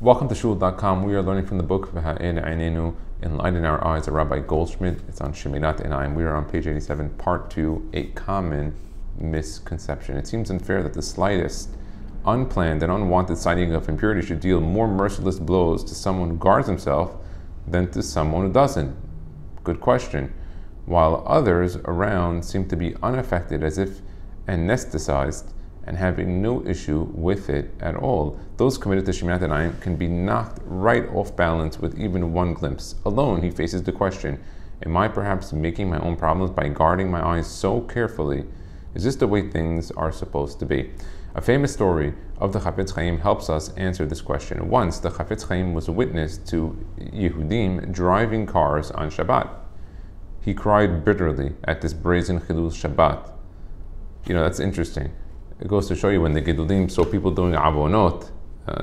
Welcome to Shul.com. We are learning from the book Enlighten Our Eyes, of Rabbi Goldschmidt. It's on Shemirat Einayim. We are on page 87, part 2, a common misconception. It seems unfair that the slightest unplanned and unwanted sighting of impurity should deal more merciless blows to someone who guards himself than to someone who doesn't. Good question. While others around seem to be unaffected, as if anesthetized, and having no issue with it at all, those committed to Shemirat Einayim can be knocked right off balance with even one glimpse. Alone, he faces the question, am I perhaps making my own problems by guarding my eyes so carefully? Is this the way things are supposed to be? A famous story of the Chafetz Chaim helps us answer this question. Once, the Chafetz Chaim was a witness to Yehudim driving cars on Shabbat. He cried bitterly at this brazen Chilul Shabbat. That's interesting. It goes to show you when the Gedulim saw people doing avonot,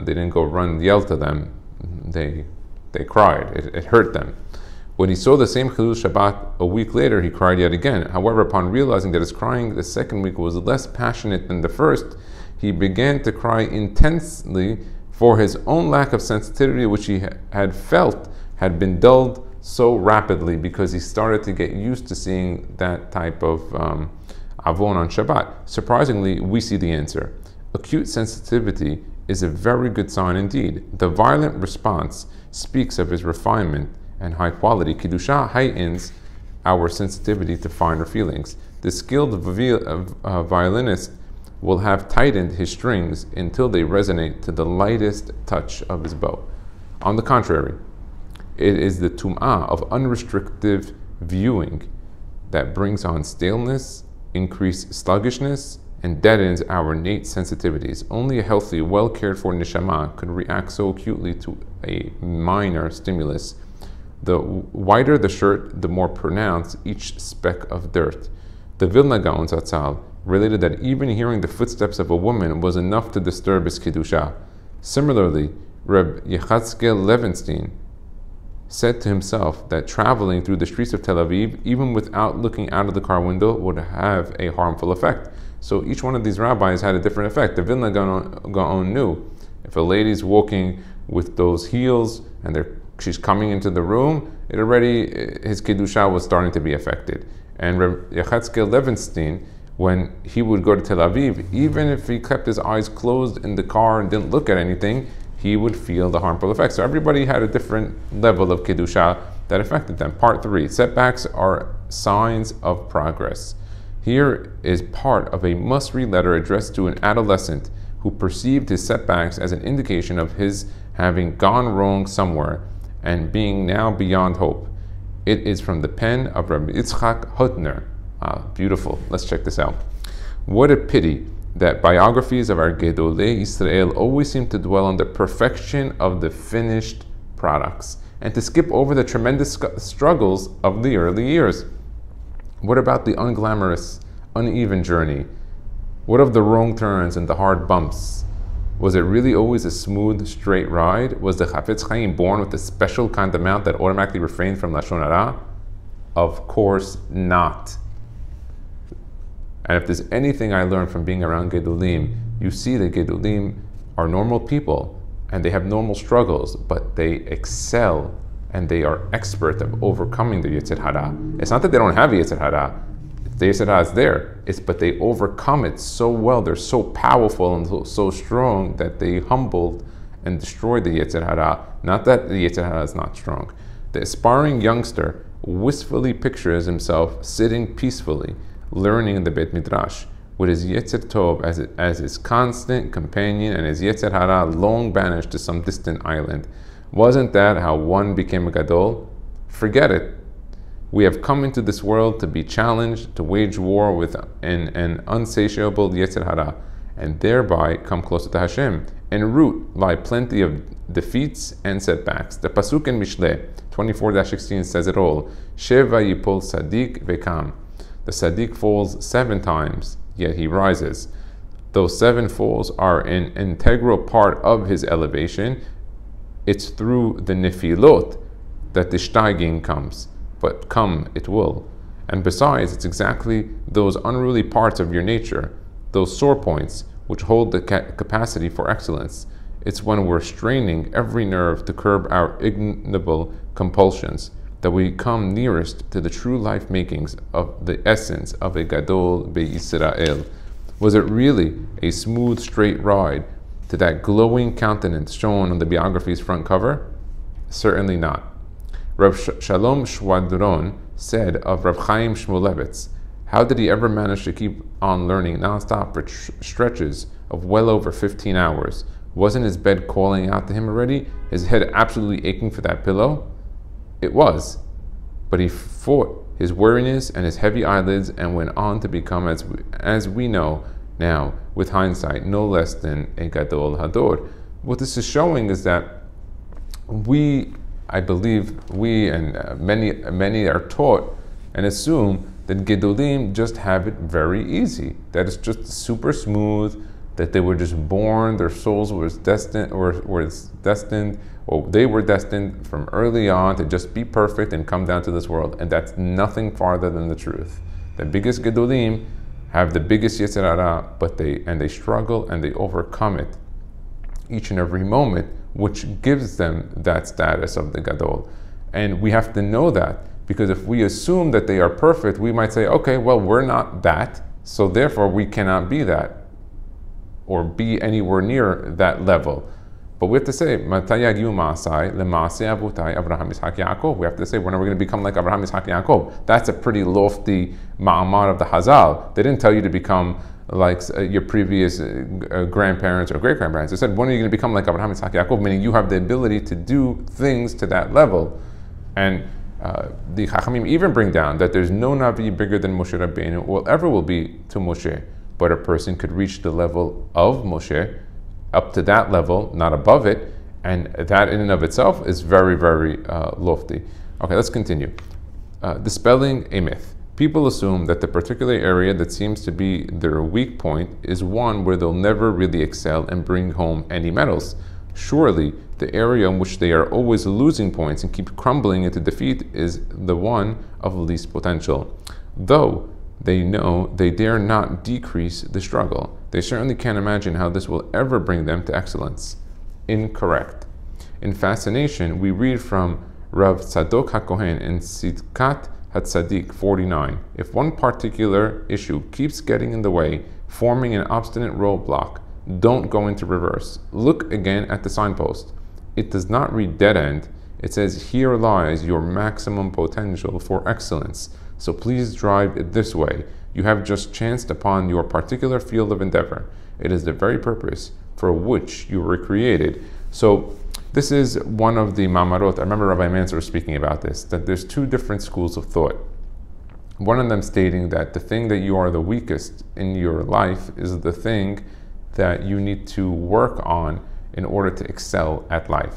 they didn't go run and yell to them. They cried. It hurt them. When he saw the same Chilul Shabbat a week later, he cried yet again. However, upon realizing that his crying the second week was less passionate than the first, he began to cry intensely for his own lack of sensitivity, which he had felt had been dulled so rapidly because he started to get used to seeing that type of Avon on Shabbat. Surprisingly, we see the answer. Acute sensitivity is a very good sign indeed. The violent response speaks of his refinement and high quality. Kiddusha heightens our sensitivity to finer feelings. The skilled violinist will have tightened his strings until they resonate to the lightest touch of his bow. On the contrary, it is the tum'ah of unrestricted viewing that brings on staleness, increased sluggishness, and deadens our innate sensitivities. Only a healthy, well cared for neshama could react so acutely to a minor stimulus. The whiter the shirt, the more pronounced each speck of dirt. The Vilna Gaon Zatzal related that even hearing the footsteps of a woman was enough to disturb his Kiddusha. Similarly, Reb Yechatzkel Levenstein said to himself that traveling through the streets of Tel Aviv, even without looking out of the car window, would have a harmful effect. So each one of these rabbis had a different effect. The Vilna Gaon knew if a lady's walking with those heels and she's coming into the room, his Kiddusha was starting to be affected. And Reb Yechatzkel Levenstein, when he would go to Tel Aviv, even if he kept his eyes closed in the car and didn't look at anything, he would feel the harmful effects. So everybody had a different level of Kiddusha that affected them. Part 3, setbacks are signs of progress. Here is part of a must-read letter addressed to an adolescent who perceived his setbacks as an indication of his having gone wrong somewhere and being now beyond hope. It is from the pen of Rabbi Yitzchak Hutner. Beautiful. Let's check this out. What a pity that biographies of our Gedolei Israel always seem to dwell on the perfection of the finished products and to skip over the tremendous struggles of the early years. What about the unglamorous, uneven journey? What of the wrong turns and the hard bumps? Was it really always a smooth, straight ride? Was the Chafetz Chaim born with a special kind of mouth that automatically refrained from Lashon Hara? Of course not. And if there's anything I learned from being around Gedulim, you see that Gedulim are normal people and they have normal struggles, but they excel and they are expert of overcoming the Yetzer Hara. It's not that they don't have Yetzer Hara. The Yetzer Hara is there. But they overcome it so well. They're so powerful and so strong that they humbled and destroyed the Yetzer Hara. Not that the Yetzer Hara is not strong. The aspiring youngster wistfully pictures himself sitting peacefully, learning in the Beit Midrash, with his Yetzer Tov as his constant companion and his Yetzer Hara long banished to some distant island. Wasn't that how one became a Gadol? Forget it. We have come into this world to be challenged, to wage war with an unsatiable Yetzer Hara, and thereby come closer to Hashem. En route lie plenty of defeats and setbacks. The Pasuk in Mishle 24-16 says it all. Sheva yipol sadik vekam. The Sadiq falls 7 times, yet he rises. Those 7 falls are an integral part of his elevation. It's through the nefilot that the steiging comes, but come it will. And besides, it's exactly those unruly parts of your nature, those sore points, which hold the capacity for excellence. It's when we're straining every nerve to curb our ignoble compulsions that we come nearest to the true life makings of the essence of a Gadol Be'Yisrael. Was it really a smooth, straight ride to that glowing countenance shown on the biography's front cover? Certainly not. Rav Shalom Shwadron said of Rav Chaim Shmulevitz, how did he ever manage to keep on learning nonstop for stretches of well over 15 hours? Wasn't his bed calling out to him already? His head absolutely aching for that pillow? It was. But he fought his weariness and his heavy eyelids and went on to become, as we know now, with hindsight, no less than a Gadol Hador. What this is showing is that I believe we and many are taught and assume that Gedolim just have it very easy, that it's just super smooth, that they were just born, their souls was destined, or they were destined from early on to just be perfect and come down to this world. And that's nothing farther than the truth. The biggest Gedolim have the biggest Yetzer Hara, but they struggle and they overcome it each and every moment, which gives them that status of the Gadol. And we have to know that, because if we assume that they are perfect, we might say, okay, well, we're not that, so therefore we cannot be that or be anywhere near that level. But we have to say, Abraham, Yitzhak, Yaakov. We have to say, when are we going to become like Abraham, Yitzhak, Yaakov? That's a pretty lofty ma'amar of the Hazal. They didn't tell you to become like your previous grandparents or great-grandparents. They said, when are you going to become like Abraham, Yitzhak, Yaakov? Meaning you have the ability to do things to that level. And the Chachamim even bring down that there's no Navi bigger than Moshe Rabbeinu or ever will be to Moshe. But a person could reach the level of Moshe, up to that level, not above it, and that in and of itself is very, very lofty. Okay, let's continue. Dispelling a myth. People assume that the particular area that seems to be their weak point is one where they'll never really excel and bring home any medals. Surely, the area in which they are always losing points and keep crumbling into defeat is the one of least potential. Though they know they dare not decrease the struggle, they certainly can't imagine how this will ever bring them to excellence. Incorrect. In Fascination, we read from Rav Tzadok HaKohen in Tzidkat HaTzadik 49. If one particular issue keeps getting in the way, forming an obstinate roadblock, don't go into reverse. Look again at the signpost. It does not read dead end. It says, here lies your maximum potential for excellence. So please drive it this way. You have just chanced upon your particular field of endeavor. It is the very purpose for which you were created. So this is one of the Mamarot. I remember Rabbi Mansour speaking about this, that there's two different schools of thought. One of them stating that the thing that you are the weakest in your life is the thing that you need to work on in order to excel at life.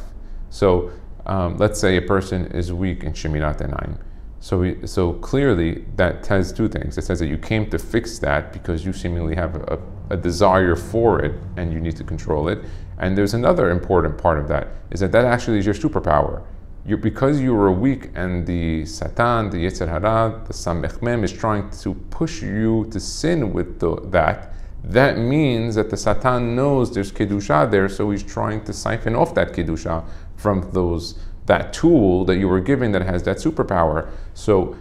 So let's say a person is weak in Shemirat Enlighten. So clearly that says two things. It says that you came to fix that because you seemingly have a desire for it and you need to control it. And there's another important part of that, is that actually is your superpower. Because you were weak and the Satan, the Yetzer Hara, the Samech Mem is trying to push you to sin with that means that the Satan knows there's Kedusha there, so he's trying to siphon off that Kedusha from that tool that you were given that has that superpower. So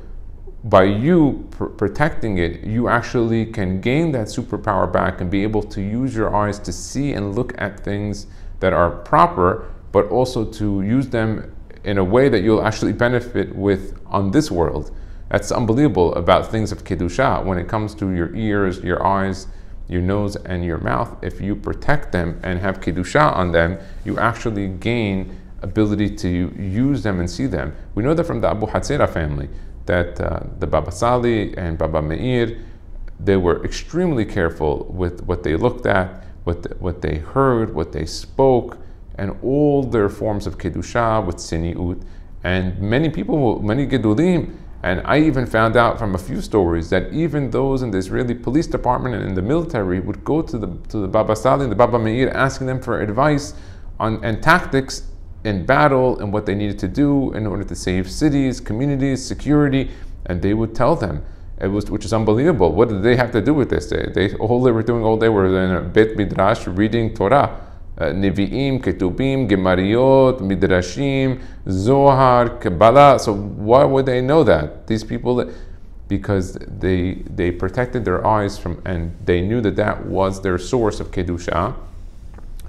by you protecting it, you actually can gain that superpower back and be able to use your eyes to see and look at things that are proper, but also to use them in a way that you'll actually benefit with on this world. That's unbelievable about things of Kedusha. When it comes to your ears, your eyes, your nose, and your mouth, if you protect them and have Kedusha on them, you actually gain ability to use them and see them. We know that from the Abu Hatzera family, that the Baba Sali and Baba Meir, they were extremely careful with what they looked at, what they heard, what they spoke, and all their forms of Kedusha with Siniut. And many people, many Gedolim, and I even found out from a few stories that even those in the Israeli police department and in the military would go to the Baba Sali and the Baba Meir asking them for advice and tactics in battle and what they needed to do in order to save cities, communities, security, and they would tell them, which is unbelievable. What did they have to do with this? All they were doing all day were in a Beit Midrash reading Torah. Nevi'im, Ketubim, Gemariot, Midrashim, Zohar, Kabbalah. So why would they know that? These people, because they protected their eyes from, and they knew that that was their source of Kedusha.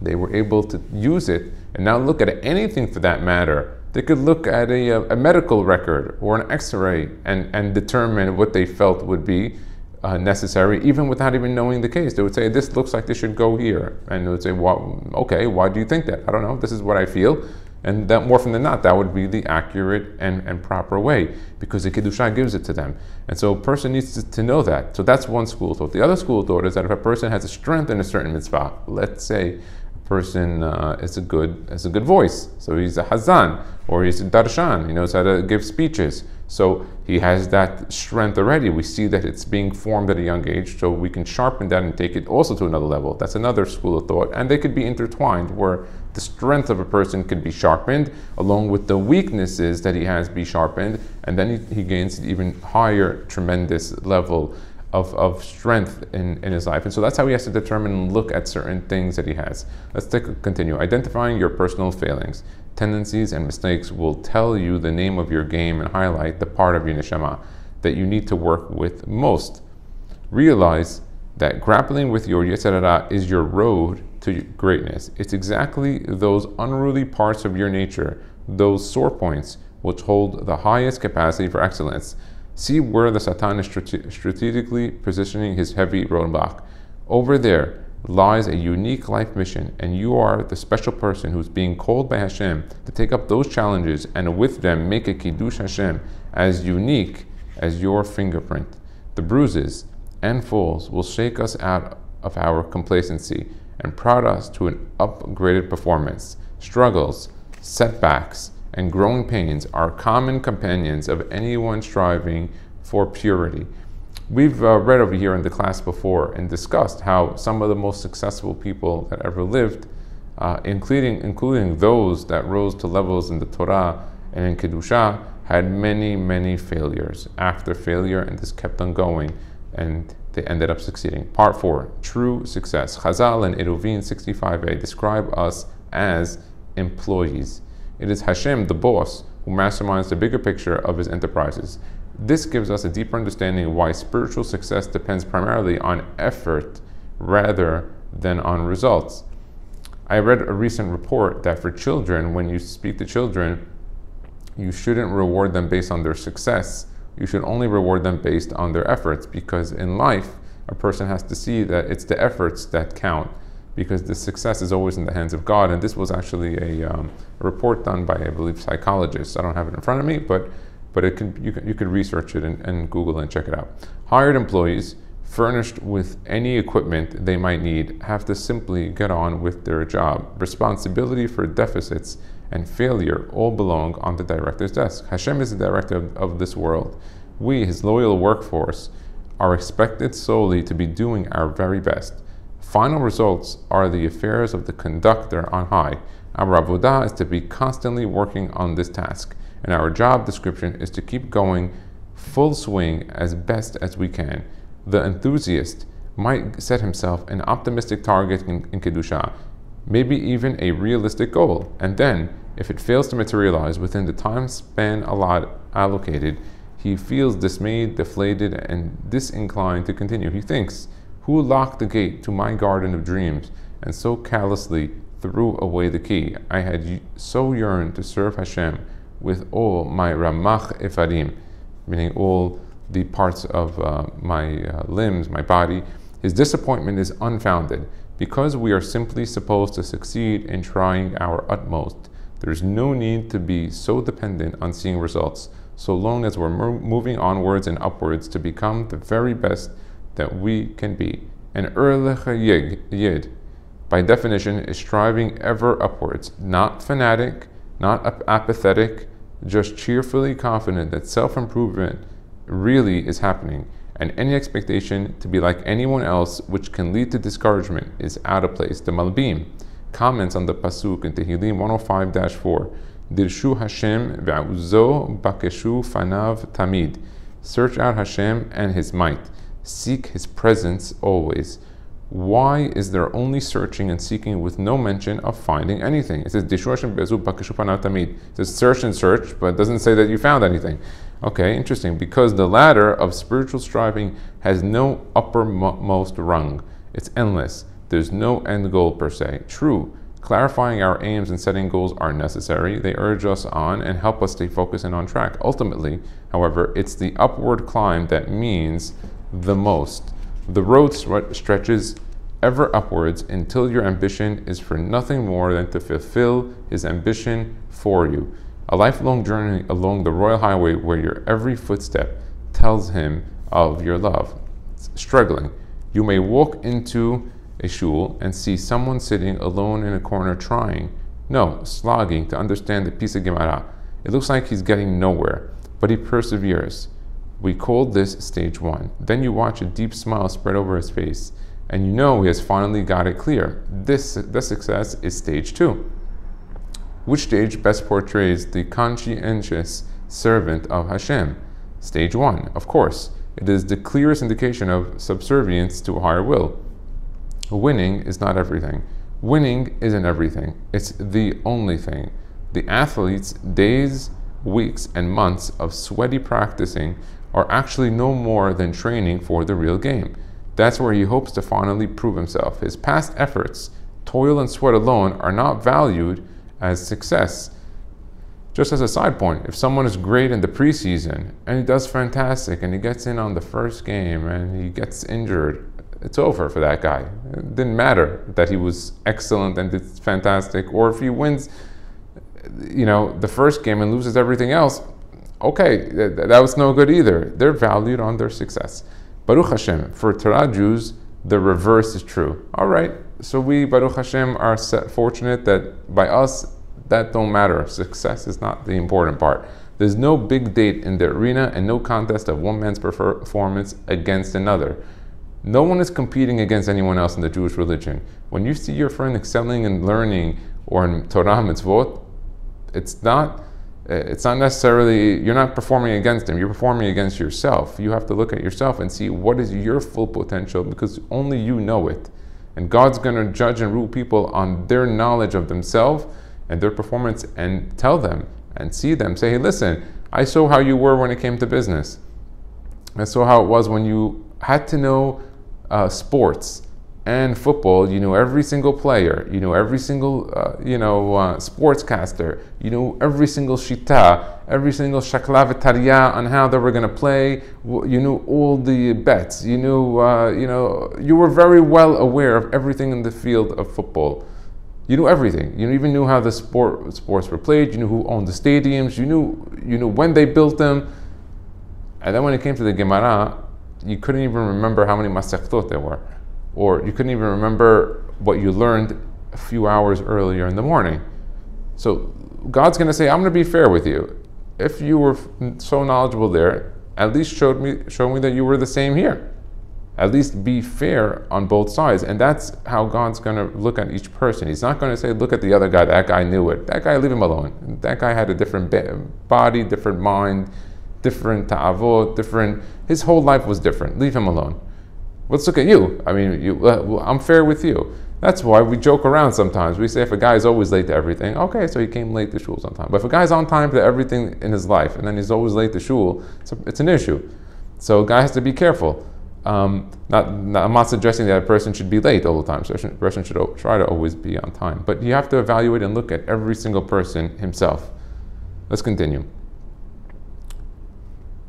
They were able to use it and now look at anything for that matter. They could look at a medical record or an x-ray and determine what they felt would be necessary, even without even knowing the case. They would say, this looks like this should go here. And they would say, well, okay, why do you think that? I don't know, this is what I feel. And that more often than not, that would be the accurate and proper way, because the Kedusha gives it to them. And so a person needs to know that. So that's one school of thought. The other school of thought is that if a person has a strength in a certain mitzvah, let's say a person has a good voice, so he's a hazan, or he's a darshan, he knows how to give speeches. So he has that strength already. We see that it's being formed at a young age, so we can sharpen that and take it also to another level. That's another school of thought, and they could be intertwined, where the strength of a person could be sharpened along with the weaknesses that he has be sharpened, and then he gains an even higher, tremendous level of strength in his life. And so that's how he has to determine and look at certain things that he has. Let's continue. Identifying your personal failings, tendencies, and mistakes will tell you the name of your game and highlight the part of your neshama that you need to work with most. Realize that grappling with your Yetzer Hara is your road to greatness. It's exactly those unruly parts of your nature, those sore points, which hold the highest capacity for excellence. See where the Satan is strategically positioning his heavy roadblock. Over there lies a unique life mission, and you are the special person who's being called by Hashem to take up those challenges and with them make a Kiddush Hashem as unique as your fingerprint. The bruises and falls will shake us out of our complacency and prod us to an upgraded performance. Struggles, setbacks, and growing pains are common companions of anyone striving for purity. We've read over here in the class before and discussed how some of the most successful people that ever lived, including those that rose to levels in the Torah and in Kedusha, had many failures after failure, and this kept on going, and they ended up succeeding. Part 4, True Success. Chazal and Eruvin 65a describe us as employees. It is Hashem, the boss, who masterminds the bigger picture of his enterprises. This gives us a deeper understanding of why spiritual success depends primarily on effort rather than on results. I read a recent report that for children, when you speak to children, you shouldn't reward them based on their success. You should only reward them based on their efforts, because in life, a person has to see that it's the efforts that count, because the success is always in the hands of God. And this was actually a report done by, I believe, psychologists. I don't have it in front of me, but you could research it and Google and check it out. Hired employees, furnished with any equipment they might need, have to simply get on with their job. Responsibility for deficits and failure all belong on the director's desk. Hashem is the director of this world. We, his loyal workforce, are expected solely to be doing our very best. Final results are the affairs of the conductor on high. Our avodah is to be constantly working on this task, and our job description is to keep going full swing as best as we can. The enthusiast might set himself an optimistic target in Kedusha, maybe even a realistic goal, and then, if it fails to materialize within the time span allocated, he feels dismayed, deflated, and disinclined to continue. He thinks, who locked the gate to my garden of dreams and so callously threw away the key? I had so yearned to serve Hashem with all my ramach efarim, meaning all the parts of my limbs, my body. His disappointment is unfounded, because we are simply supposed to succeed in trying our utmost. There's no need to be so dependent on seeing results, so long as we're moving onwards and upwards to become the very best that we can be. An erlich yid, by definition, is striving ever upwards, not fanatic, not apathetic, just cheerfully confident that self-improvement really is happening, and any expectation to be like anyone else, which can lead to discouragement, is out of place. The Malbim comments on the Pasuk in Tehillim 105-4, Dirshu Hashem ve'uzo bakeshu fanav tamid. Search out Hashem and His might. Seek His presence always. Why is there only searching and seeking with no mention of finding anything? It says, it says search and search, but it doesn't say that you found anything. Okay, interesting. Because the ladder of spiritual striving has no uppermost rung. It's endless. There's no end goal per se. True, clarifying our aims and setting goals are necessary. They urge us on and help us stay focused and on track. Ultimately, however, it's the upward climb that means the most. The road stretches ever upwards until your ambition is for nothing more than to fulfill his ambition for you. A lifelong journey along the royal highway where your every footstep tells him of your love. Struggling. You may walk into a shul and see someone sitting alone in a corner trying, no, slogging to understand the piece of Gemara. It looks like he's getting nowhere, but he perseveres. We call this stage 1. Then you watch a deep smile spread over his face, and you know he has finally got it clear. This success is stage 2. Which stage best portrays the conscientious servant of Hashem? Stage 1, of course. It is the clearest indication of subservience to a higher will. Winning is not everything. Winning isn't everything. It's the only thing. The athlete's days, weeks, and months of sweaty practicing are actually no more than training for the real game. That's where he hopes to finally prove himself. His past efforts, toil and sweat alone, are not valued as success. Just as a side point, if someone is great in the preseason and he does fantastic and he gets in on the first game and he gets injured, it's over for that guy. It didn't matter that he was excellent and did fantastic, or if he wins, the first game and loses everything else, okay, that was no good either. They're valued on their success. Baruch Hashem, for Torah Jews, the reverse is true. All right, so we, Baruch Hashem, are fortunate that by us, that don't matter. Success is not the important part. There's no big date in the arena and no contest of one man's performance against another. No one is competing against anyone else in the Jewish religion. When you see your friend excelling in learning or in Torah mitzvot, it's not necessarily, you're not performing against him, you're performing against yourself. You have to look at yourself and see what is your full potential, because only you know it. And God's going to judge and rule people on their knowledge of themselves and their performance, and tell them and see them. Say, hey, listen, I saw how you were when it came to business. I saw how it was when you had to know sports and football. You know every single player, you know every single sportscaster, you know every single shita, every single shakla v'tarya on how they were going to play. You knew all the bets. You were very well aware of everything in the field of football. You knew everything. You even knew how the sports were played. You knew who owned the stadiums. You knew when they built them. And then when it came to the Gemara, you couldn't even remember how many masechtot there were, or you couldn't even remember what you learned a few hours earlier in the morning. So God's going to say, I'm going to be fair with you. If you were so knowledgeable there, at least show me that you were the same here. At least be fair on both sides. And that's how God's going to look at each person. He's not going to say, look at the other guy, that guy knew it. That guy, leave him alone. That guy had a different body, different mind, different ta'avot, his whole life was different. Leave him alone. Let's look at you. I mean, I'm fair with you. That's why we joke around sometimes. We say if a guy is always late to everything, okay, so he came late to shul sometime. But if a guy's on time to everything in his life and then he's always late to shul, it's an issue. So a guy has to be careful. I'm not suggesting that a person should be late all the time. So a person should try to always be on time. But you have to evaluate and look at every single person himself. Let's continue.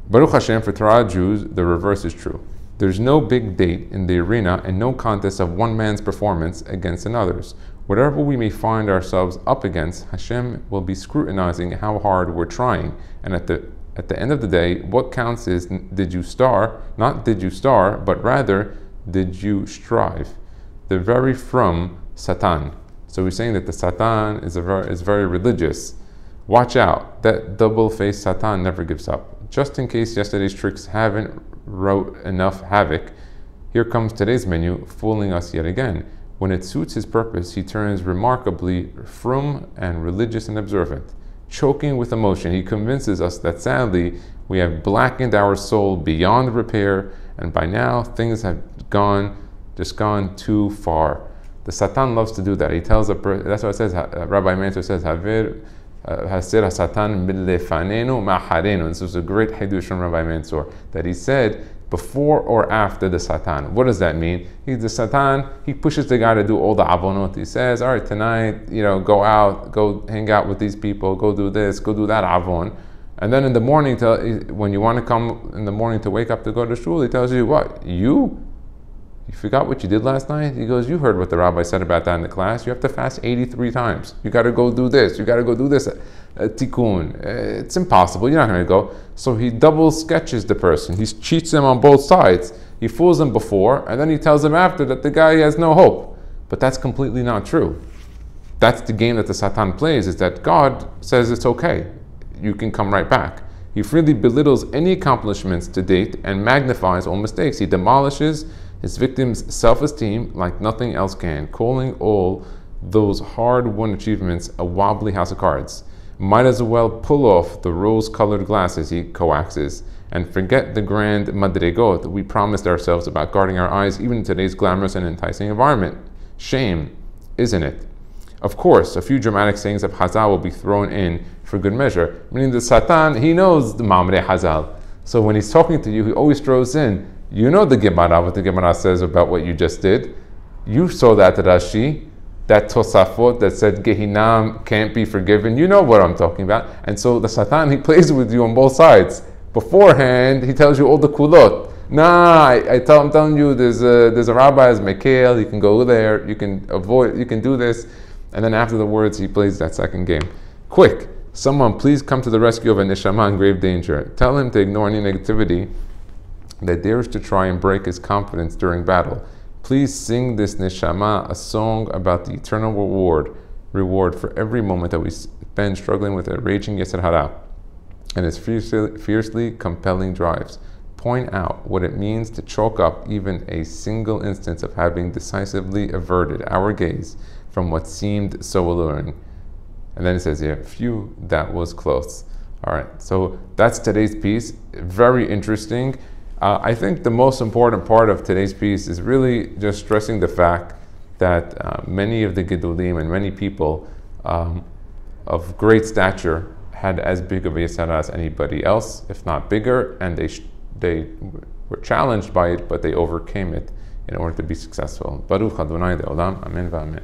Baruch Hashem, for Torah Jews, the reverse is true. There's no big date in the arena and no contest of one man's performance against another's. Whatever we may find ourselves up against, Hashem will be scrutinizing how hard we're trying. And at the end of the day, what counts is, did you star? Not did you star, but rather, did you strive? The very from Satan. So we're saying that the Satan is very religious. Watch out, that double-faced Satan never gives up. Just in case yesterday's tricks haven't wrought enough havoc, here comes today's menu, fooling us yet again. When it suits his purpose, he turns remarkably frum and religious and observant. Choking with emotion, he convinces us that sadly, we have blackened our soul beyond repair, and by now things have gone just gone too far. The Satan loves to do that. He tells that's what it says. Rabbi Mansour says, "Havir hasir Satan milefanenu ma'harenu." This was a great hidush from Rabbi Mansour that he said before or after the Satan. What does that mean? The Satan, he pushes the guy to do all the avonot. He says, "All right, tonight, go out, go hang out with these people, go do this, go do that avon." And then in the morning, when you want to come in the morning to wake up to go to shul, he tells you, "What? You forgot what you did last night?" He goes, "You heard what the rabbi said about that in the class. You have to fast 83 times. You got to go do this. You got to go do this. Tikkun. It's impossible. You're not going to go." So he double sketches the person. He cheats them on both sides. He fools them before, and then he tells them after that the guy has no hope. But that's completely not true. That's the game that the Satan plays, is that God says it's okay. You can come right back. He freely belittles any accomplishments to date and magnifies all mistakes. He demolishes his victims' self-esteem like nothing else can, calling all those hard-won achievements a wobbly house of cards. Might as well pull off the rose-colored glasses, he coaxes, and forget the grand madrigot we promised ourselves about guarding our eyes even in today's glamorous and enticing environment. Shame, isn't it? Of course, a few dramatic sayings of Hazal will be thrown in for good measure, meaning the Satan, he knows the Mamre Hazal. So when he's talking to you, he always throws in, you know the Gemara, what the Gemara says about what you just did. You saw that Rashi, that Tosafot that said Gehinam can't be forgiven. You know what I'm talking about. And so the Satan, he plays with you on both sides. Beforehand, he tells you all the kulot. I'm telling you, there's a rabbi as Mikhail, you can go there, you can avoid, you can do this. And then after the words, he plays that second game. Quick, someone please come to the rescue of a neshama in grave danger. Tell him to ignore any negativity that dares to try and break his confidence during battle. Please sing this neshama a song about the eternal reward for every moment that we spend struggling with a raging Yetzer Hara and his fiercely compelling drives. Point out what it means to chalk up even a single instance of having decisively averted our gaze from what seemed so alluring. And then it says here, phew, that was close. All right, so that's today's piece. Very interesting. I think the most important part of today's piece is really just stressing the fact that many of the Gedolim and many people of great stature had as big of a Yetzer Hara as anybody else, if not bigger, and they were challenged by it, but they overcame it in order to be successful. Baruch Adonai De'olam, Amen v'Amen.